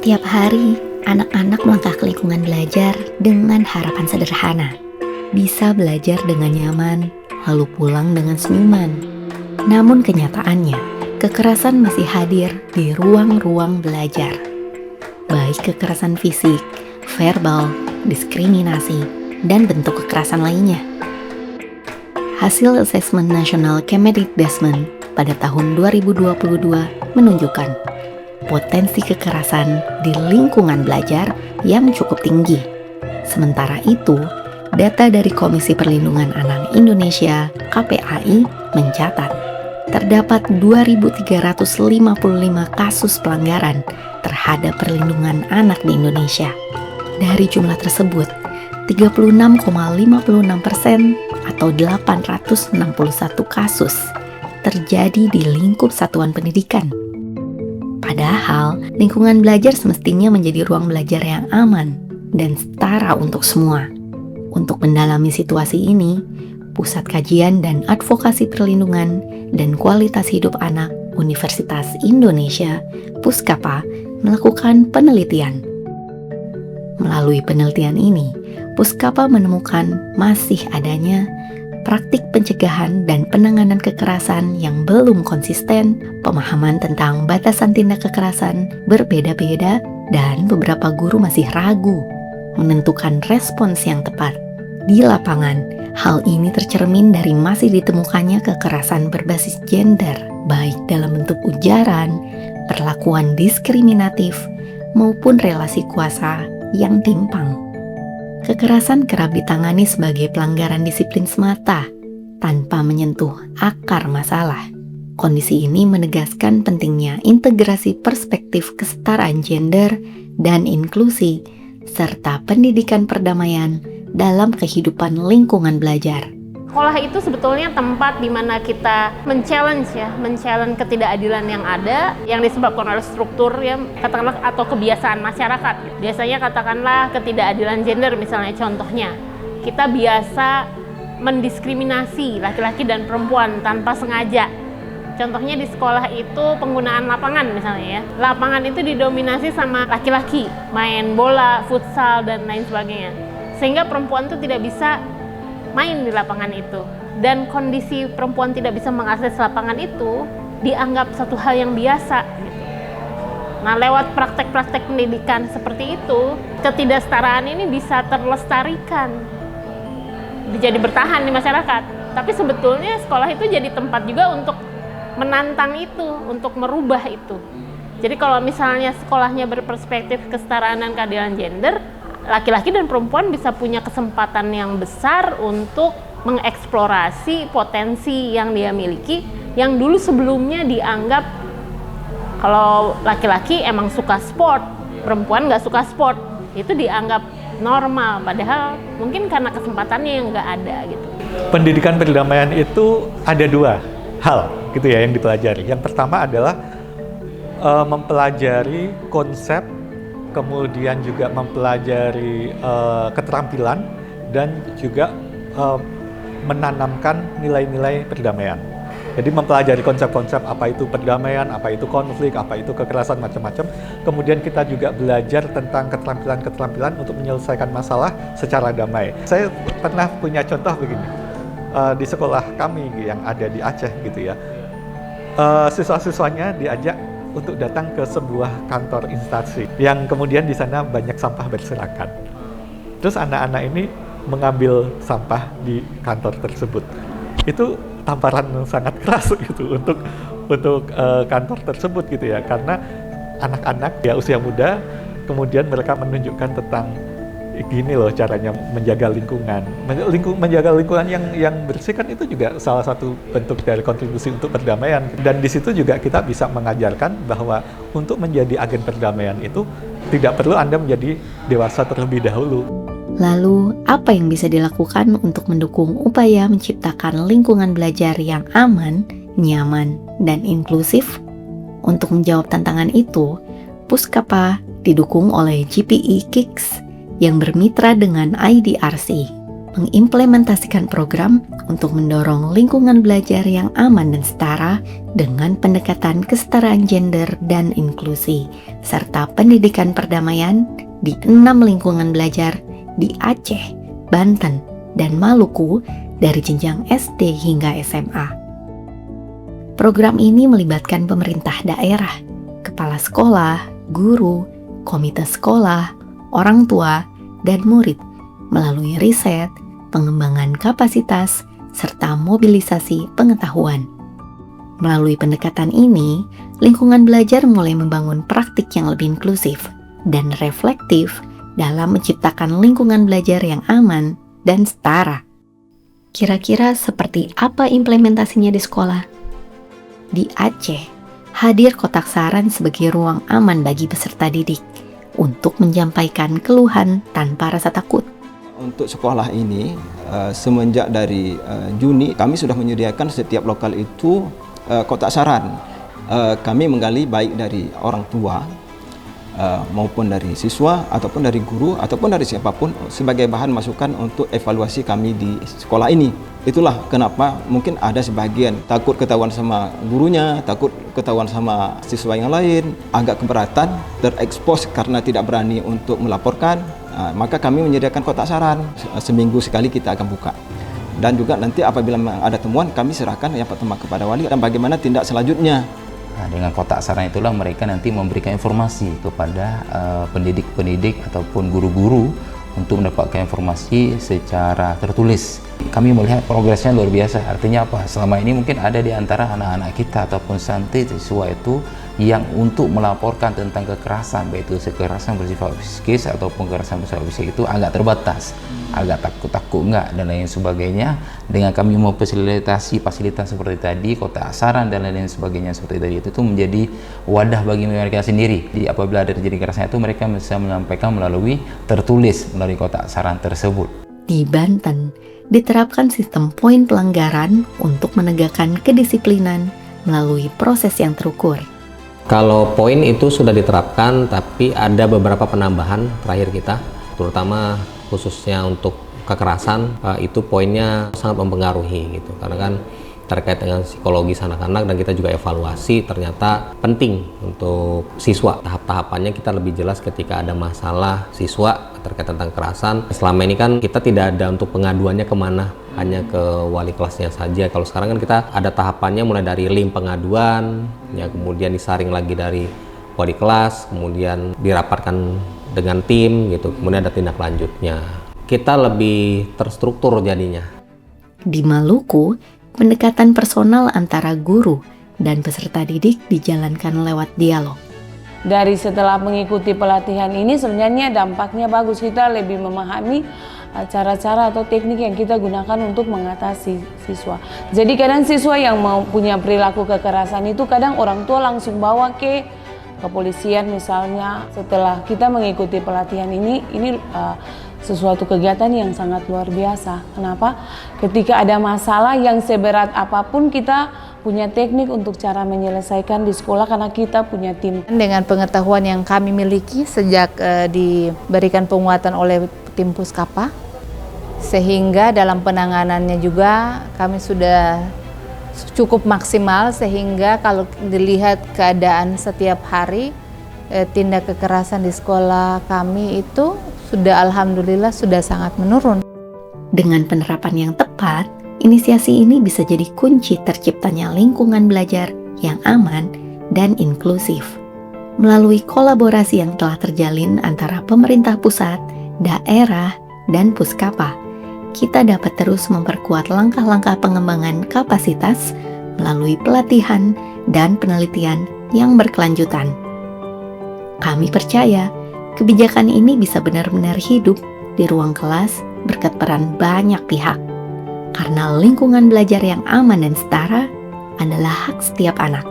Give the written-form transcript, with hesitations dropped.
Setiap hari, anak-anak melangkah ke lingkungan belajar dengan harapan sederhana. Bisa belajar dengan nyaman, lalu pulang dengan senyuman. Namun kenyataannya, kekerasan masih hadir di ruang-ruang belajar. Baik kekerasan fisik, verbal, diskriminasi, dan bentuk kekerasan lainnya. Hasil asesmen nasional Kemendikbudrismen pada tahun 2022 menunjukkan potensi kekerasan di lingkungan belajar yang cukup tinggi. Sementara itu, data dari Komisi Perlindungan Anak Indonesia (KPAI) mencatat terdapat 2.355 kasus pelanggaran terhadap perlindungan anak di Indonesia. Dari jumlah tersebut, 36,56% atau 861 kasus terjadi di lingkup satuan pendidikan. Padahal, lingkungan belajar semestinya menjadi ruang belajar yang aman dan setara untuk semua. Untuk mendalami situasi ini, Pusat Kajian dan Advokasi Perlindungan dan Kualitas Hidup Anak Universitas Indonesia, Puskapa, melakukan penelitian. Melalui penelitian ini, Puskapa menemukan masih adanya praktik pencegahan dan penanganan kekerasan yang belum konsisten, pemahaman tentang batasan tindak kekerasan berbeda-beda, dan beberapa guru masih ragu menentukan respons yang tepat. Di lapangan, hal ini tercermin dari masih ditemukannya kekerasan berbasis gender, baik dalam bentuk ujaran, perlakuan diskriminatif, maupun relasi kuasa yang timpang. Kekerasan kerap ditangani sebagai pelanggaran disiplin semata, tanpa menyentuh akar masalah. Kondisi ini menegaskan pentingnya integrasi perspektif kesetaraan gender dan inklusi, serta pendidikan perdamaian dalam kehidupan lingkungan belajar. Sekolah itu sebetulnya tempat di mana kita men-challenge ketidakadilan yang ada, yang disebabkan oleh struktur katakanlah atau kebiasaan masyarakat. Biasanya katakanlah ketidakadilan gender misalnya contohnya. Kita biasa mendiskriminasi laki-laki dan perempuan tanpa sengaja. Contohnya di sekolah itu penggunaan lapangan misalnya ya. Lapangan itu didominasi sama laki-laki, main bola, futsal dan lain sebagainya. Sehingga perempuan itu tidak bisa main di lapangan itu, dan kondisi perempuan tidak bisa mengakses lapangan itu dianggap satu hal yang biasa gitu. Nah, lewat praktek-praktek pendidikan seperti itu, ketidaksetaraan ini bisa terlestarikan, jadi bertahan di masyarakat. Tapi sebetulnya sekolah itu jadi tempat juga untuk menantang itu, untuk merubah itu. Jadi kalau misalnya sekolahnya berperspektif kesetaraan dan keadilan gender, laki-laki dan perempuan bisa punya kesempatan yang besar untuk mengeksplorasi potensi yang dia miliki, yang dulu sebelumnya dianggap kalau laki-laki emang suka sport, perempuan nggak suka sport, itu dianggap normal, padahal mungkin karena kesempatannya yang nggak ada gitu. Pendidikan perdamaian itu ada dua hal gitu ya yang dipelajari. Yang pertama adalah mempelajari konsep, kemudian juga mempelajari keterampilan, dan juga menanamkan nilai-nilai perdamaian. Jadi mempelajari konsep-konsep apa itu perdamaian, apa itu konflik, apa itu kekerasan, macam-macam. Kemudian kita juga belajar tentang keterampilan-keterampilan untuk menyelesaikan masalah secara damai. Saya pernah punya contoh begini, di sekolah kami yang ada di Aceh gitu ya. Siswa-siswanya diajak untuk datang ke sebuah kantor instansi yang kemudian di sana banyak sampah berserakan. Terus anak-anak ini mengambil sampah di kantor tersebut. Itu tamparan sangat keras gitu untuk kantor tersebut gitu ya, karena anak-anak ya usia muda, kemudian mereka menunjukkan tentang gini loh caranya menjaga lingkungan. Menjaga lingkungan yang bersih kan itu juga salah satu bentuk dari kontribusi untuk perdamaian. Dan di situ juga kita bisa mengajarkan bahwa untuk menjadi agen perdamaian itu tidak perlu Anda menjadi dewasa terlebih dahulu. Lalu, apa yang bisa dilakukan untuk mendukung upaya menciptakan lingkungan belajar yang aman, nyaman, dan inklusif? Untuk menjawab tantangan itu, Puskapa didukung oleh GPI Kiks yang bermitra dengan IDRC. mengimplementasikan program untuk mendorong lingkungan belajar yang aman dan setara dengan pendekatan kesetaraan gender dan inklusi, serta pendidikan perdamaian di 6 lingkungan belajar di Aceh, Banten, dan Maluku dari jenjang SD hingga SMA. Program ini melibatkan pemerintah daerah, kepala sekolah, guru, komite sekolah, orang tua, dan murid melalui riset, pengembangan kapasitas, serta mobilisasi pengetahuan. Melalui pendekatan ini, lingkungan belajar mulai membangun praktik yang lebih inklusif dan reflektif dalam menciptakan lingkungan belajar yang aman dan setara. Kira-kira seperti apa implementasinya di sekolah? Di Aceh, hadir kotak saran sebagai ruang aman bagi peserta didik untuk menyampaikan keluhan tanpa rasa takut. Untuk sekolah ini, semenjak dari Juni, kami sudah menyediakan setiap lokal itu kotak saran. Kami menggali baik dari orang tua, maupun dari siswa, ataupun dari guru, ataupun dari siapapun sebagai bahan masukan untuk evaluasi kami di sekolah ini. Itulah kenapa mungkin ada sebagian takut ketahuan sama gurunya, takut ketahuan sama siswa yang lain, agak keberatan, terekspos karena tidak berani untuk melaporkan. Maka kami menyediakan kotak saran, seminggu sekali kita akan buka. Dan juga nanti apabila ada temuan, kami serahkan yang pertama kepada wali dan bagaimana tindak selanjutnya. Dengan kotak saran itulah mereka nanti memberikan informasi kepada pendidik-pendidik ataupun guru-guru untuk mendapatkan informasi secara tertulis. Kami melihat progresnya luar biasa. Artinya apa? Selama ini mungkin ada di antara anak-anak kita ataupun santri siswa itu yang untuk melaporkan tentang kekerasan, baik itu kekerasan bersifat psikis ataupun kekerasan bersifat fisik itu agak terbatas, agak takut-takut enggak dan lain sebagainya. Dengan kami memfasilitasi fasilitas seperti tadi, kotak saran dan lain sebagainya seperti tadi, itu menjadi wadah bagi mereka sendiri. Jadi apabila ada terjadi kekerasan itu mereka bisa menyampaikan melalui tertulis melalui kotak saran tersebut. Di Banten, diterapkan sistem poin pelanggaran untuk menegakkan kedisiplinan melalui proses yang terukur. Kalau poin itu sudah diterapkan, tapi ada beberapa penambahan terakhir kita, terutama khususnya untuk kekerasan, itu poinnya sangat mempengaruhi gitu, karena kan terkait dengan psikologis anak-anak dan kita juga evaluasi ternyata penting untuk siswa. Tahap-tahapannya kita lebih jelas ketika ada masalah siswa terkait tentang kekerasan. Selama ini kan kita tidak ada untuk pengaduannya kemana, hanya ke wali kelasnya saja. Kalau sekarang kan kita ada tahapannya mulai dari link pengaduan, ya kemudian disaring lagi dari wali kelas, kemudian dirapatkan dengan tim gitu, kemudian ada tindak lanjutnya. Kita lebih terstruktur jadinya. Di Maluku, pendekatan personal antara guru dan peserta didik dijalankan lewat dialog. Dari setelah mengikuti pelatihan ini sebenarnya dampaknya bagus, kita lebih memahami cara-cara atau teknik yang kita gunakan untuk mengatasi siswa. Jadi kadang siswa yang mau punya perilaku kekerasan itu kadang orang tua langsung bawa ke kepolisian misalnya. Setelah kita mengikuti pelatihan ini sesuatu kegiatan yang sangat luar biasa. Kenapa? Ketika ada masalah yang seberat apapun kita punya teknik untuk cara menyelesaikan di sekolah karena kita punya tim. Dengan pengetahuan yang kami miliki sejak diberikan penguatan oleh tim Puskapa, sehingga dalam penanganannya juga kami sudah cukup maksimal, sehingga kalau dilihat keadaan setiap hari tindak kekerasan di sekolah kami itu sudah alhamdulillah sudah sangat menurun. Dengan penerapan yang tepat, inisiasi ini bisa jadi kunci terciptanya lingkungan belajar yang aman dan inklusif. Melalui kolaborasi yang telah terjalin antara pemerintah pusat, daerah, dan Puskapa, kita dapat terus memperkuat langkah-langkah pengembangan kapasitas melalui pelatihan dan penelitian yang berkelanjutan. Kami percaya kebijakan ini bisa benar-benar hidup di ruang kelas berkat peran banyak pihak. Karena lingkungan belajar yang aman dan setara adalah hak setiap anak.